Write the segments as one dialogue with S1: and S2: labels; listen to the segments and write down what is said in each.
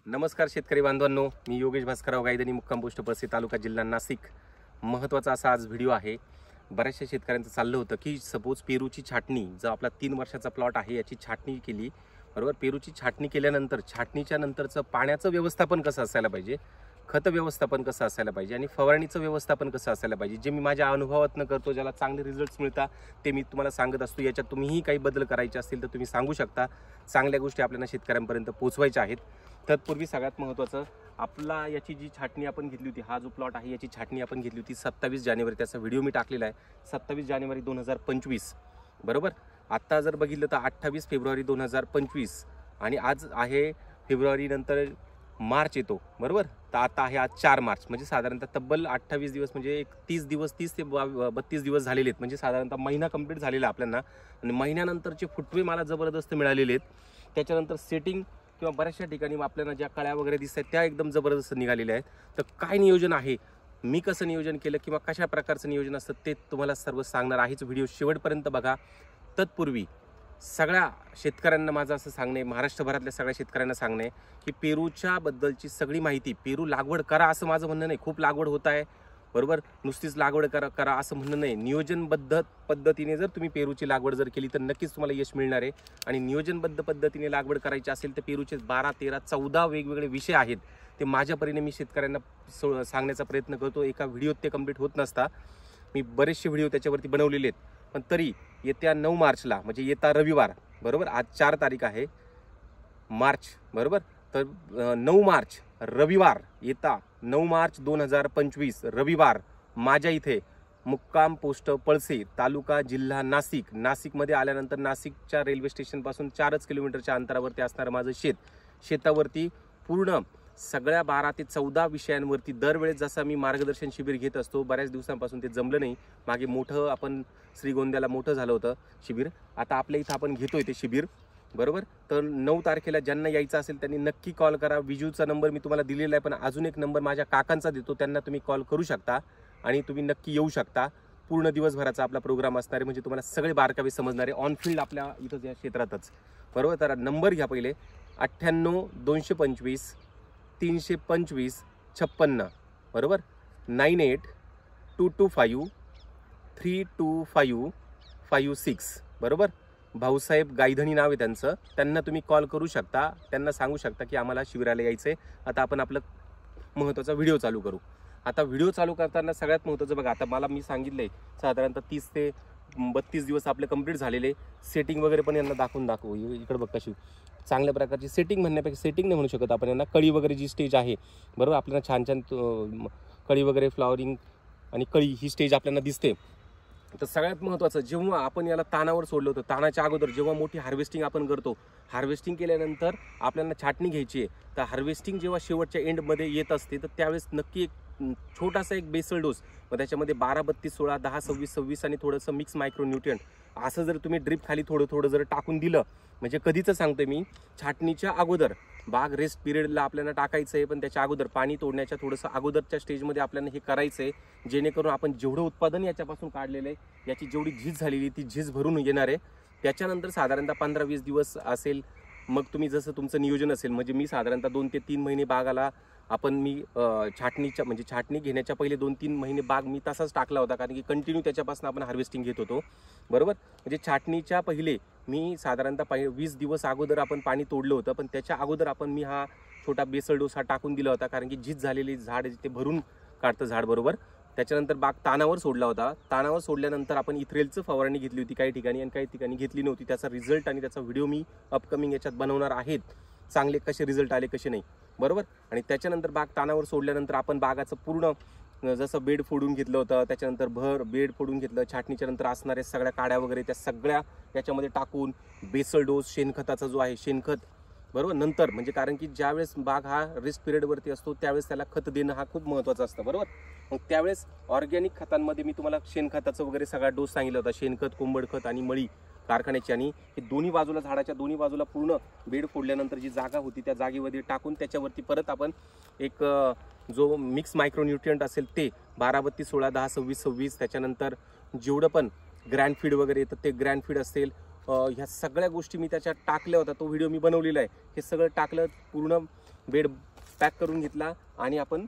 S1: नमस्कार शेतकरी बांधवांनो, मी योगेश भास्करराव गायधनी, मुक्काम पोस्ट पळशी, तालुका जिल्हा नाशिक। महत्त्वाचा असा आज व्हिडिओ आहे। बऱ्याचशा शेतकऱ्यांचं चाललं होतं की सपोज पेरूची छाटणी, जो आपला 3 वर्षाचा प्लॉट आहे याची छाटणी केली, बरोबर। पेरूची छाटणी केल्यानंतर छाटणीच्या नंतरचं पाण्याचं व्यवस्थापन कसं असायला पाहिजे, खत व्यवस्थापन कसं असायला पाहिजे आणि फवारणीचं व्यवस्थापन कसं असायला पाहिजे, जे मी माझ्या अनुभवातून करतो, ज्याला चांगले रिझल्ट्स मिळतात ते मी तुम्हाला सांगत असतो। याच्यात तुम्हीही काही बदल करायचे असतील तर तुम्ही सांगू शकता। चांगल्या गोष्टी आपल्याला शेतकऱ्यांपर्यंत पोहोचवायच्या आहेत। तत्पूर्वी सगळ्यात महत्त्वाचं, आपला याची जी छाटणी आपण घेतली होती, हा जो प्लॉट आहे याची छाटणी आपण घेतली होती 27 जानेवारी, त्याचा व्हिडिओ मी टाकलेला आहे 27 जानेवारी 2025, बरोबर। आता जर बघितलं तर 28 फेब्रुवारी 2025 आणि आज आहे फेब्रुवारी, नंतर मार्च येतो, बरोबर। तर आता आहे आज 4 मार्च, म्हणजे साधारणतः तब्बल 28 दिवस, म्हणजे एक 30 दिवस, 30 ते 32 दिवस झालेले आहेत, म्हणजे साधारणतः महिना कंप्लीट झालेला आपल्याला। आणि महिन्यानंतरचे फुटवे मला जबरदस्त मिळालेले आहेत। त्याच्यानंतर सेटिंग किंवा बऱ्याचशा ठिकाणी आपल्याला ज्या कळ्या वगैरे दिसत आहेत त्या एकदम जबरदस्त निघालेल्या आहेत। तर काय नियोजन आहे, मी कसं नियोजन केलं किंवा कशा प्रकारचं नियोजन असतं ते तुम्हाला सर्व सांगणार आहेच। व्हिडिओ शेवटपर्यंत बघा। तत्पूर्वी सगळ्या शेतकऱ्यांना माझं असं सांगणे, महाराष्ट्रभरातल्या सगळ्या शेतकऱ्यांना सांगणे की पेरूच्या बद्दलची सगळी माहिती, पेरू लागवड करा असं माझं म्हणणं नाही। खूप लागवड होत आहे, बरोबर, नुसतीच लागवड करा असं म्हणणं नाही। नियोजनबद्ध पद्धतीने जर तुम्ही पेरूची लागवड जर केली तर नक्कीच तुम्हाला यश मिळणार आहे। आणि नियोजनबद्ध पद्धतीने लागवड करायची असेल तर पेरूचे 12, 13, 14 वेगवेगळे विषय आहेत, ते माझ्या परीने मी शेतकऱ्यांना सांगण्याचा प्रयत्न करतो। एका व्हिडिओत ते कंप्लीट होत नसता, मी बरेचसे व्हिडिओ त्याच्यावरती बनवलेले आहेत। पण तरी येत्या 9 मार्चला, म्हणजे येता रविवार, बरोबर, आज 4 तारीख आहे मार्च, बरोबर। तर 9 मार्च रविवार, येता 9 मार्च 2025 रविवार, माझ्या इथे मुक्काम पोस्ट पळशी, तालुका जिल्हा नाशिक, नाशिकमध्ये आल्यानंतर नाशिकच्या रेल्वे स्टेशनपासून 4 किलोमीटरच्या अंतरावरती असणारं माझं शेतावरती पूर्ण सगळ्या 12 ते 14 विषयांवरती दरवेळेस जसं मी मार्गदर्शन शिबिर घेत असतो, बऱ्याच दिवसांपासून ते जमलं नाही। मागे मोठं आपण श्रीगोंद्याला मोठं झालं होतं शिबिर, आता आपल्या इथं आपण घेतोय ते शिबिर, बरोबर। तर 9 तारखेला ज्यांना यायचं असेल त्यांनी नक्की कॉल करा। विजूचा नंबर मी तुम्हाला दिलेला आहे, पण अजून एक नंबर माझ्या काकांचा देतो, त्यांना तुम्ही कॉल करू शकता आणि तुम्ही नक्की येऊ शकता। पूर्ण दिवसभराचा आपला प्रोग्राम असणार आहे, म्हणजे तुम्हाला सगळे बारकावे समजणार आहे, ऑन फील्ड आपल्या इथं या क्षेत्रातच, बरोबर। तर नंबर घ्या पहिले, 98 225 325 56, बरोबर, 98 225 325 56, बरोबर। भाऊसाहेब गायधनी नाव आहे त्यांचं, त्यांना तुम्ही कॉल करू शकता, त्यांना सांगू शकता की आम्हाला शिबिराला यायचं आहे। आता आपण आपलं महत्त्वाचा व्हिडिओ चालू करू। आता व्हिडिओ चालू करताना सगळ्यात महत्त्वाचं बघा, आता मला मी सांगितलंय साधारणतः 30 ते 32 दिवस आपले कंप्लीट झालेले। सेटिंग वगैरे पण यांना दाखवू, इकडे बघ कशी चांगल्या प्रकारची सेटिंग, म्हणण्यापेक्षा सेटिंग नाही म्हणू शकत आपण यांना, कळी वगैरे जी स्टेज आहे, बरोबर, आपल्याला छान छान कळी वगैरे, फ्लॉवरिंग आणि कळी ही स्टेज आपल्याला दिसते। तर सगळ्यात महत्त्वाचं, जेव्हा आपण याला तानावर सोडलं होतं, तानाच्या अगोदर जेव्हा मोठी हार्वेस्टिंग आपण करतो, हार्वेस्टिंग केल्यानंतर आपल्याला छाटणी घ्यायची आहे, तर हार्वेस्टिंग जेव्हा शेवटच्या एंडमध्ये येत असते तर त्यावेळेस नक्की एक छोटासा एक बेसल डोस, मग त्याच्यामध्ये 12, 32, 16, 10, 26, 26 आणि थोडंसं मिक्स मायक्रोन्यूट्रिएंट असं जर तुम्ही ड्रिप खाली थोडं थोडं जर टाकून दिलं, म्हणजे कधीचं सांगतोय मी, छाटणीच्या अगोदर, बाग रेस्ट पिरियडला आपल्याला टाकायचं आहे, पण त्याच्या अगोदर पाणी तोडण्याच्या थोडंसं अगोदरच्या स्टेजमध्ये आपल्याला हे करायचं आहे, जेणेकरून आपण जेवढं उत्पादन याच्यापासून काढलेलं आहे, याची जेवढी झीज झालेली ती झीज भरून येणार आहे। त्याच्यानंतर साधारणतः 15-20 दिवस असेल, मग तुम्ही जसं तुमचं नियोजन असेल, म्हणजे मी साधारणतः 2 ते 3 महिने बागाला मी छाटणीच्या, म्हणजे छाटणी घेण्याच्या पहिले 2-3 महिने बाग मी तसाच टाकला होता, कारण की कंटिन्यू त्याच्यापासून आपण हार्वेस्टिंग घेत होतो, बरोबर। म्हणजे छाटणीच्या पहिले मी साधारणतः 20 दिवस अगोदर आपण पाणी तोडलं होतं, पण त्याच्या अगोदर मी हा छोटा बेसल डोस हा टाकून दिला होता, कारण की झीज झालेली झाड ते भरून काढतं झाड, बरोबर। त्याच्यानंतर बाग तानावर सोडला होता, तानावर सोडल्यानंतर आपण इथ्रेलचं फवारणी घेतली होती काही ठिकाणी आणि काही ठिकाणी घेतली नव्हती। त्याचा रिझल्ट आणि त्याचा व्हिडिओ मी अपकमिंग याच्यात बनवणार आहेत, चांगले कसे रिझल्ट आले कसे नाही, बरोबर। आणि त्याच्यानंतर बाग तानावर सोडल्यानंतर आपण बागाचं पूर्ण जसं बेड फोडून घेतलं होतं, त्याच्यानंतर बेड फोडून घेतलं, छाटणीच्या नंतर असणाऱ्या सगळ्या काड्या वगैरे त्या सगळ्या त्याच्यामध्ये टाकून बेसल डोस, शेणखताचा जो आहे शेणखत, बरोबर, नंतर, म्हणजे कारण की ज्यावेळेस बाग हा रेस्ट पिरियडवरती असतो त्यावेळेस त्याला खत देणं हा खूप महत्त्वाचं असतं, बरोबर। मग त्यावेळेस ऑर्गॅनिक खतांमध्ये मी तुम्हाला शेणखताचं वगैरे सगळा डोस सांगितला होता, शेणखत, कोंबड खत आणि मळी कारखान्याची, आणि हे दोन्ही बाजूला, झाडाच्या दोन्ही बाजूला पूर्ण बेड फोडल्यानंतर जी जागा होती त्या जागेवरती टाकून त्याच्यावरती परत आपण एक जो मिक्स मायक्रोन्यूट्रिएंट असेल ते 12, 32, 16, 10, 26, 26, त्याच्यानंतर जेवढं पण ग्रँड फीड वगैरे येतं ते ग्रँड फीड असेल, ह्या सगळ्या गोष्टी मी त्याच्यात टाकल्या होत्या, तो व्हिडिओ मी बनवलेला आहे। हे सगळं टाकलं, पूर्ण बेड पॅक करून घेतला आणि आपण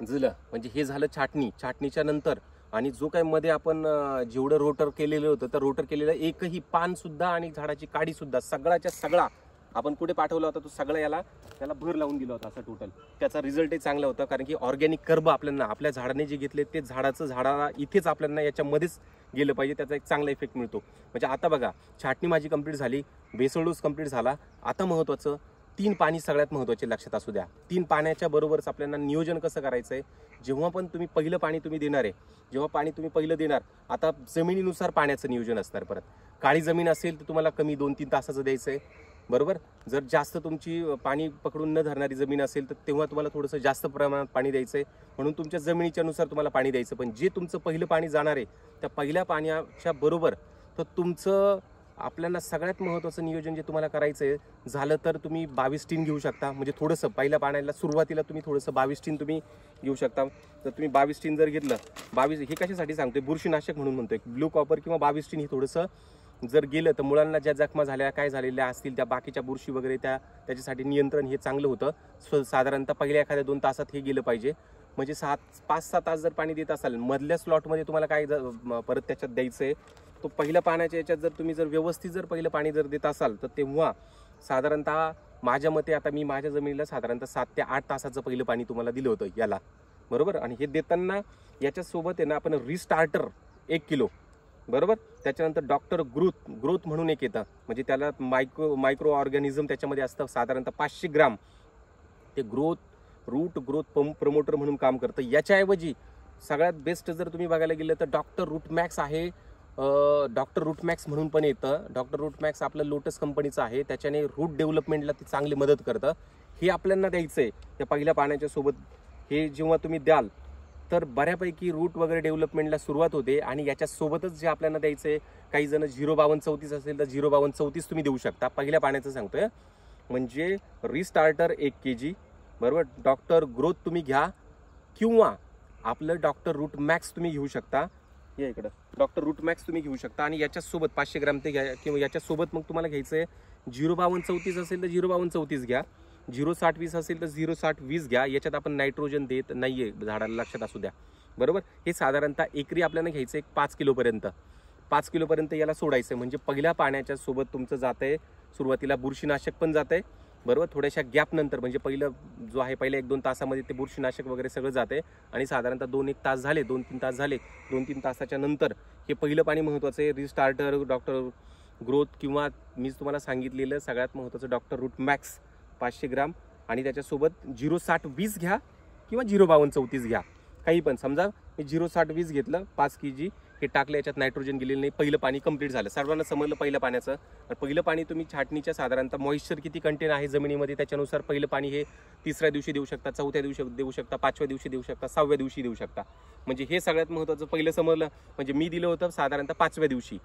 S1: झालं. म्हणजे हे झालं छाटणी. छाटणीच्या नंतर आणि जो काय मध्ये आपण जेवढं रोटर केलेलं होतं तर रोटर केलेलं एकही पान सुद्धा आणि झाडाची काडी सुद्धा सगळ्याच्या सगळा आपण कुठे पाठवला होता तो सगळा याला भर लावून दिला होता असं टोटल. त्याचा रिझल्टही चांगला होता कारण की ऑर्गॅनिक कर्ब आपल्याला आपल्या झाडाने जे घेतले ते झाडाला इथेच आपल्याला याच्यामध्येच गेलं पाहिजे. त्याचा एक चांगला इफेक्ट मिळतो. म्हणजे आता बघा छाटणी माझी कंप्लीट झाली, बेसल डोस कंप्लीट झाला. आता महत्त्वाचं 3 पाणी सगळ्यात महत्त्वाचे लक्षात असू द्या. 3 पाण्याच्या बरोबरच आपल्याला नियोजन कसं करायचं आहे. जेव्हा पण तुम्ही पहिलं पाणी तुम्ही देणार आहे, जेव्हा पाणी तुम्ही पहिलं देणार, आता जमिनीनुसार पाण्याचं नियोजन असणार. परत काळी जमीन असेल तर तुम्हाला कमी 2-3 तासाचं द्यायचं आहे, बरोबर. जर जास्त तुमची पाणी पकडून न धरणारी जमीन असेल तर तेव्हा तुम्हाला थोडंसं जास्त प्रमाणात पाणी द्यायचं आहे. म्हणून तुमच्या जमिनीच्या नुसार तुम्हाला पाणी द्यायचं. पण जे तुमचं पहिलं पाणी जाणार आहे त्या पहिल्या पाण्याच्या बरोबर तर तुमचं आपल्याला सगळ्यात महत्त्वाचं नियोजन जे तुम्हाला करायचं आहे झालं तर तुम्ही 22 टीन घेऊ शकता. म्हणजे थोडंसं पहिल्या पाण्याला सुरुवातीला तुम्ही थोडंसं 22 टीन तुम्ही घेऊ शकता. तर तुम्ही 22 टीन जर घेतलं, 22 हे कशासाठी सांगतोय, बुरशीनाशक म्हणून म्हणतोय. ब्लू कॉपर किंवा 22 टीन हे थोडंसं जर गेलं तर मुलांना ज्या जखमा झाल्या काय झालेल्या असतील त्या बाकीच्या बुरशी वगैरे त्याच्यासाठी नियंत्रण हे चांगलं होतं. साधारणतः पहिल्या एखाद्या 2 तासात हे गेलं पाहिजे. म्हणजे 5-6 तास जर पाणी देत असाल मधल्या स्लॉटमध्ये तुम्हाला काय परत त्याच्यात द्यायचं आहे, तो पहिल्या पाण्याच्या याच्यात जर तुम्ही जर व्यवस्थित जर पहिलं पाणी जर देत असाल तर तेव्हा साधारणतः माझ्या मते आता मी माझ्या जमिनीला साधारणतः 7 ते 8 तासाचं पहिलं पाणी तुम्हाला दिलं होतं याला, बरोबर. आणि हे देताना याच्यासोबत आहे ना आपण रिस्टार्टर 1 किलो, बरोबर. त्याच्यानंतर डॉक्टर ग्रोथ म्हणून एक येतं. म्हणजे त्याला मायक्रो ऑर्गॅनिझम त्याच्यामध्ये असतं. साधारणतः 500 ग्राम ते रूट ग्रोथ प्रमोटर म्हणून काम करतं. याच्याऐवजी सगळ्यात बेस्ट जर तुम्ही बघायला गेलं तर डॉक्टर रूट मॅक्स आहे. डॉक्टर रूट मॅक्स म्हणून पण येतं. डॉक्टर रूट मॅक्स आपलं लोटस कंपनीचं आहे. त्याच्याने रूट डेव्हलपमेंटला ती चांगली मदत करतं. हे आपल्याला द्यायचं आहे त्या पहिल्या पाण्याच्या सोबत. हे जेव्हा तुम्ही द्याल तर बऱ्यापैकी रूट वगैरे डेव्हलपमेंटला सुरुवात होते. आणि याच्यासोबतच जे आपल्याला द्यायचं आहे, काही जण 05234 असेल तर 05234 तुम्ही देऊ शकता. पहिल्या पाण्याचं सांगतोय. म्हणजे रिस्टार्टर 1 kg, बरोबर. डॉक्टर ग्रोथ तुम्ही घ्या किंवा आपलं डॉक्टर रूट मॅक्स तुम्ही घेऊ शकता. या इकडं डॉक्टर रूट मॅक्स तुम्ही घेऊ शकता. आणि याच्यासोबत 500 ग्राम ते घ्या किंवा याच्यासोबत मग तुम्हाला घ्यायचं आहे 05234 असेल तर 05234 घ्या, 06020 असेल तर 06020 घ्या. याच्यात आपण नायट्रोजन देत नाहीये झाडाला, लक्षात असू द्या, बरोबर. हे साधारणतः एकरी आपल्याला घ्यायचं आहे 5 किलोपर्यंत याला सोडायचं. म्हणजे पहिल्या पाण्याच्या सोबत तुमचं जात आहे सुरुवातीला बुरशीनाशक पण जात आहे, बरोबर. थोड्याशा गॅप नंतर म्हणजे पहिलं जो आहे पहिल्या 1-2 तासामध्ये ते बुरशीनाशक वगैरे सगळं जाते. आणि साधारणतः 2-1 तास झाले, 2-3 तास झाले, 2-3 तासाच्या नंतर हे पहिलं पाणी महत्त्वाचं आहे. रिस्टार्टर, डॉक्टर ग्रोथ किंवा मीच तुम्हाला सांगितलेलं सगळ्यात महत्त्वाचं डॉक्टर रूट मॅक्स 500 ग्राम. आणि त्याच्यासोबत 06020 घ्या किंवा 05234 घ्या, काही पण. समजा मी 06020 घेतलं 5 kg, हे टाकलं, याच्यात नायट्रोजन गेलेलं नाही, पहिलं पाणी कंप्लीट झालं. सर्वांना समजलं पहिलं पाण्याचं. पहिलं पाणी तुम्ही छाटणीच्या साधारणतः मॉइश्चर किती कंटेन आहे जमिनीमध्ये त्याच्यानुसार पहिलं पाणी हे 3ऱ्या दिवशी देऊ शकता, 4थ्या दिवशी देऊ शकता, 5व्या दिवशी देऊ शकता, 6व्या दिवशी देऊ शकता. म्हणजे हे सगळ्यात महत्त्वाचं पहिलं समजलं. म्हणजे मी दिलं होतं साधारणतः 5व्या दिवशी,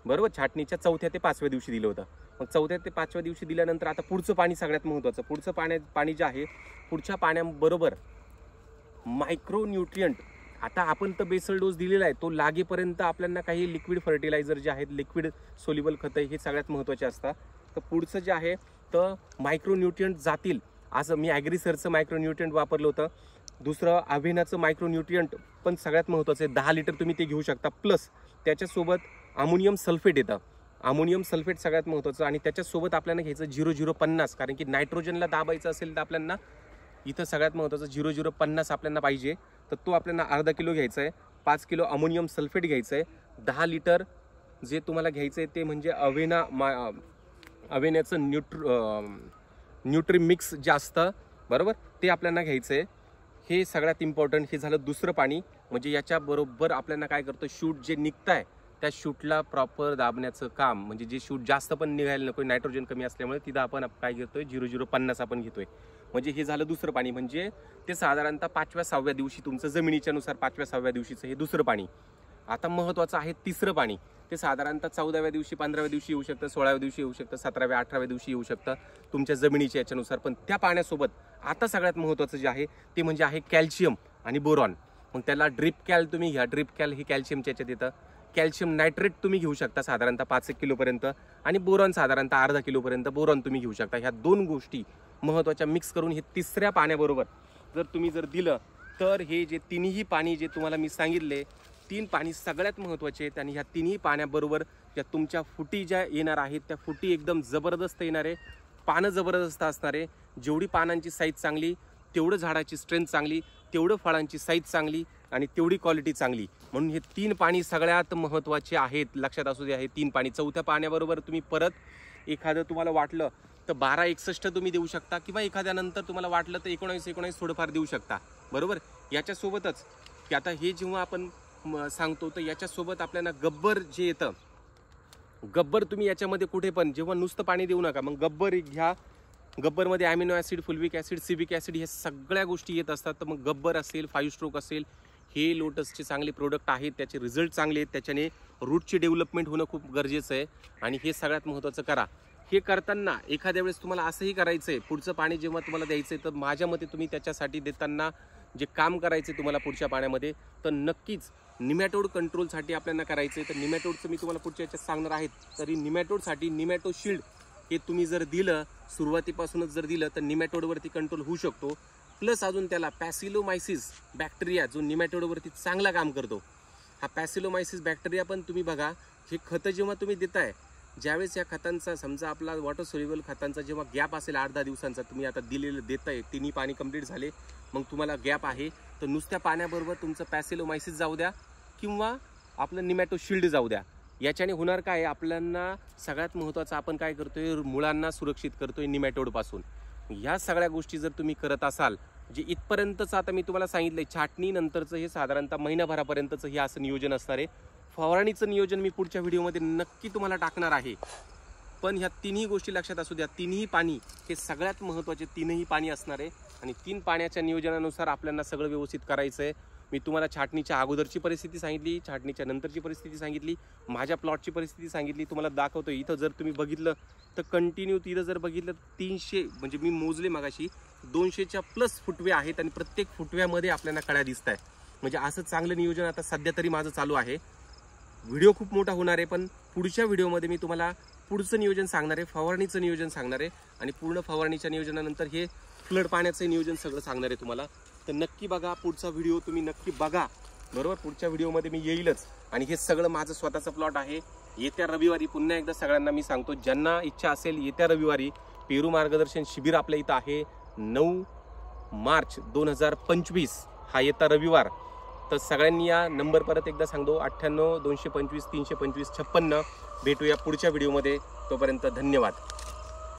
S1: बरोबर. छाटणीच्या 4थ्या ते 5व्या दिवशी दिलं होतं. मग 4थ्या ते 5व्या दिवशी दिल्यानंतर आता पुढचं पाणी सगळ्यात महत्त्वाचं. पुढचं पाणी जे आहे, पुढच्या पाण्याबरोबर मायक्रोन्यूट्रियंट. आता आपण तर बेसल डोस दिलेला आहे, तो लागेपर्यंत आपल्याला काही लिक्विड फर्टिलायझर जे आहेत, लिक्विड सोल्युबल खतं हे सगळ्यात महत्त्वाचे असतात. तर पुढचं जे आहे तर मायक्रोन्यूट्रियंट जातील. असं मी ॲग्रिसरचं मायक्रोन्यूट्रियंट वापरलं होतं. दुसरं अव्हेनाचं मायक्रोन्यूट्रियंट पण सगळ्यात महत्त्वाचं आहे. 10 लिटर तुम्ही ते घेऊ शकता. प्लस त्याच्यासोबत अमोनियम सल्फेट येतं. अमोनियम सल्फेट सगळ्यात महत्त्वाचं. आणि त्याच्यासोबत आपल्याला घ्यायचं 0050, कारण की नायट्रोजनला दाबायचं असेल तर आपल्याला इथं सगळ्यात महत्त्वाचं 0050 आपल्याला पाहिजे. तर तो आपल्याला अर्धा किलो घ्यायचा आहे. 5 किलो अमोनियम सल्फेट घ्यायचं आहे. 10 लिटर जे तुम्हाला घ्यायचं आहे ते म्हणजे अव्हेनाचं न्यूट्री मिक्स जे असतं, बरोबर, ते आपल्याला घ्यायचं आहे. हे सगळ्यात इम्पॉर्टंट. हे झालं दुसरं पाणी. म्हणजे याच्याबरोबर आपल्याला काय करतं, शूट जे निघत आहे त्या शूटला प्रॉपर दाबण्याचं काम. म्हणजे जे शूट जास्त पण निघायला नको, नायट्रोजन कमी असल्यामुळे तिथं आपण काय घेतोय 0050 आपण घेतोय. म्हणजे हे झालं दुसरं पाणी. म्हणजे ते साधारणतः 5व्या-6व्या दिवशी तुमचं जमिनीच्या नुसार 5व्या-6व्या दिवशीचं हे दुसरं पाणी. आता महत्त्वाचं आहे तिसरं पाणी. ते साधारणतः 14व्या दिवशी, 15व्या दिवशी येऊ शकतं, 16व्या दिवशी येऊ शकतं, 17व्या, 18व्या दिवशी येऊ शकतं तुमच्या जमिनीच्या याच्यानुसार. पण त्या पाण्यासोबत आता सगळ्यात महत्त्वाचं जे आहे ते म्हणजे आहे कॅल्शियम आणि बोरॉन. मग त्याला ड्रिप कॅल तुम्ही घ्या. ड्रिप कॅल हे कॅल्शियमच्या याच्यात येतं. कॅल्शियम नायट्रेट तुम्ही घेऊ शकता साधारणतः 5 किलोपर्यंत, आणि बोरॉन साधारणतः अर्धा किलोपर्यंत बोरॉन तुम्ही घेऊ शकता. ह्या 2 गोष्टी महत्त्वाच्या मिक्स करून हे तिसऱ्या पाण्याबरोबर जर तुम्ही दिलं तर हे जे तिन्ही पाणी जे तुम्हाला मी सांगितले 3 पाणी सगळ्यात महत्त्वाचे आहेत. आणि ह्या तिन्ही पाण्याबरोबर ज्या तुमच्या फुटी ज्या येणार आहेत त्या फुटी एकदम जबरदस्त येणार आहे, पानं जबरदस्त असणार आहे. जेवढी पानांची साईज चांगली तेवढं झाडाची स्ट्रेंथ चांगली, तेवढं फळांची साईज चांगली आणि तेवढी क्वालिटी चांगली. म्हणून हे 3 पाणी सगळ्यात महत्त्वाचे आहेत, लक्षात असू द्या. हे 3 पाणी. चौथ्या पाण्याबरोबर तुम्ही परत एखादं तुम्हाला वाटलं तर 12-61 तुम्ही देऊ शकता, किंवा एखाद्यानंतर तुम्हाला वाटलं तर 19-19 थोडंफार देऊ शकता. बरोबर. याच्यासोबतच की आता हे जेव्हा आपण सांगतो तर याच्यासोबत आपल्याला गब्बर जे येतं, गब्बर तुम्ही याच्यामध्ये कुठे पण जेव्हा नुसतं पाणी देऊ नका, मग गब्बर घ्या. गब्बरमध्ये ॲमिनो ॲसिड, फुल्विक ॲसिड, सिबिक ॲसिड हे सगळ्या गोष्टी येत असतात. तर मग गब्बर असेल, 5 स्ट्रोक असेल, हे लोटसचे चांगले प्रोडक्ट आहेत, त्याचे रिझल्ट चांगले आहेत. त्याच्याने रूटचे डेव्हलपमेंट होणं खूप गरजेचं आहे. आणि हे सगळ्यात महत्त्वाचं करा. हे करताना एखाद्या वेळेस तुम्हाला असंही करायचं आहे, पुढचं पाणी जेव्हा तुम्हाला द्यायचं आहे तर माझ्या मते तुम्ही त्याच्यासाठी देताना जे काम करायचे तुम्हाला पुढच्या पाण्यामध्ये, तर नक्कीच निमॅटोड कंट्रोलसाठी आपल्याला करायचं आहे. तर निमॅटोडचं मी तुम्हाला पुढच्या याच्यात सांगणार आहेत. तरी निमॅटोडसाठी निमॅटो शिल्ड हे तुम्ही जर दिलं, सुरुवातीपासूनच जर दिलं तर निमॅटोडवरती कंट्रोल होऊ शकतो. प्लस अजून त्याला पॅसिलोमायसिस बॅक्टेरिया जो निमॅटोडवरती चांगला काम करतो, हा पॅसिलोमायसिस बॅक्टेरिया पण तुम्ही बघा. हे खतं जेव्हा तुम्ही देताय, ज्यावेळेस या खतांचा समजा आपला वॉटर सोल्युबल खतांचा जेव्हा गॅप असेल 8-10 दिवसांचा, तुम्ही आता दिलेलं देताय, 3 पाणी कंप्लीट झाले, मग तुम्हाला गॅप आहे, तर नुसत्या पाण्याबरोबर तुमचं पॅसिलोमायसिस जाऊ द्या किंवा आपलं निमॅटो शिल्ड जाऊ द्या. याच्याने होणार काय, आपल्याला सगळ्यात महत्त्वाचं आपण काय करतोय, मुळांना सुरक्षित करतोय निमॅटोडपासून. ह्या सगळ्या गोष्टी जर तुम्ही करत असाल, जे इथपर्यंतचं आता मी तुम्हाला सांगितलंय, छाटणीनंतरचं हे साधारणतः महिनाभरापर्यंतचं हे असं नियोजन असणार आहे. फवारणीचं नियोजन मी पुढच्या व्हिडिओमध्ये नक्की तुम्हाला टाकणार आहे. पण ह्या 3ही गोष्टी लक्षात असू द्या. 3ही पाणी हे सगळ्यात महत्त्वाचे 3ही पाणी असणार आहे. आणि 3 पाण्याच्या नियोजनानुसार आपल्याला सगळं व्यवस्थित करायचं आहे. मी तुम्हाला छाटणीच्या अगोदरची परिस्थिती सांगितली, छाटणीच्या नंतरची परिस्थिती सांगितली, माझ्या प्लॉटची परिस्थिती सांगितली, तुम्हाला दाखवतो. इथं जर तुम्ही बघितलं तर कंटिन्यू तिथं जर बघितलं 300 म्हणजे मी मोजले मगाशी 200च्या प्लस फुटवे आहेत. आणि प्रत्येक फुटव्यामध्ये आपल्याला कळ्या दिसत आहे. म्हणजे असं चांगलं नियोजन आता सध्या तरी माझं चालू आहे. व्हिडिओ खूप मोठा होणार आहे, पण पुढच्या व्हिडिओमध्ये मी तुम्हाला पुढचं नियोजन सांगणार आहे, फवारणीचं नियोजन सांगणार आहे. आणि पूर्ण फवारणीच्या नियोजनानंतर हे फ्लड पाण्याचं नियोजन सगळं सांगणार आहे तुम्हाला. तर नक्की बघा पुढचा व्हिडिओ, तुम्ही नक्की बघा. बरोबर. पुढच्या व्हिडिओमध्ये मी येईलच. आणि हे सगळं माझं स्वतःचं प्लॉट आहे. येत्या रविवारी पुन्हा एकदा सगळ्यांना मी सांगतो, ज्यांना इच्छा असेल येत्या रविवारी पेरू मार्गदर्शन शिबिर आपल्या इथं आहे. 9 मार्च 2025 हा येता रविवार. तर सगळ्यांनी या नंबर परत एकदा सांगतो, 98 225 325 56. भेटूया पुढच्या व्हिडिओमध्ये. तोपर्यंत धन्यवाद.